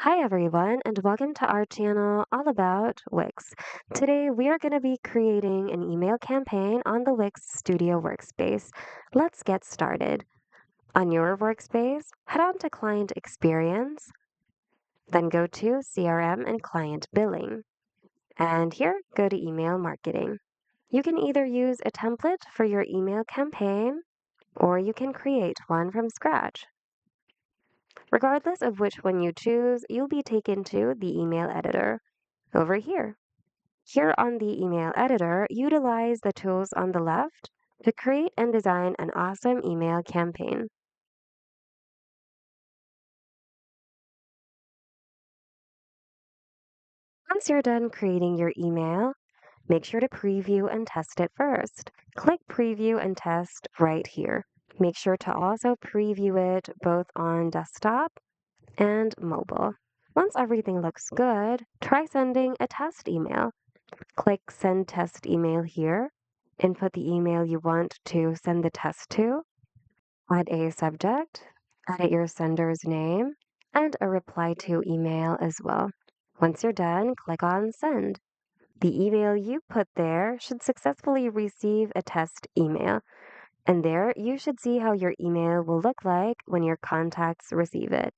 Hi everyone, and welcome to our channel all about Wix. Today we are going to be creating an email campaign on the Wix Studio Workspace. Let's get started. On your workspace, head on to Client Experience, then go to CRM and Client Billing. And here, go to Email Marketing. You can either use a template for your email campaign, or you can create one from scratch. Regardless of which one you choose, you'll be taken to the email editor over here. Here on the email editor, utilize the tools on the left to create and design an awesome email campaign. Once you're done creating your email, make sure to preview and test it first. Click Preview and Test right here. Make sure to also preview it both on desktop and mobile. Once everything looks good, try sending a test email. Click Send Test Email here. Input the email you want to send the test to. Add a subject, edit your sender's name, and a reply to email as well. Once you're done, click on Send. The email you put there should successfully receive a test email. And there, you should see how your email will look like when your contacts receive it.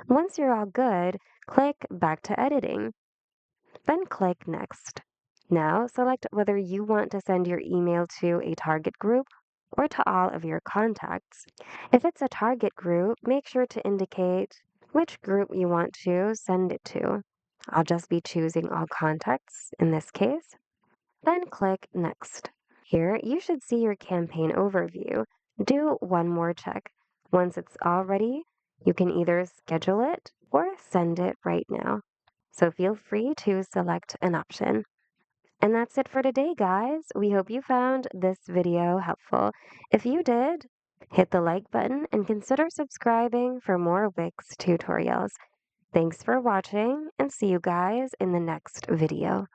Once you're all good, click Back to Editing. Then click Next. Now, select whether you want to send your email to a target group or to all of your contacts. If it's a target group, make sure to indicate which group you want to send it to. I'll just be choosing all contacts in this case. Then click Next. Here, you should see your campaign overview. Do one more check. Once it's all ready, you can either schedule it or send it right now. So feel free to select an option. And that's it for today, guys. We hope you found this video helpful. If you did, hit the like button and consider subscribing for more Wix tutorials. Thanks for watching and see you guys in the next video.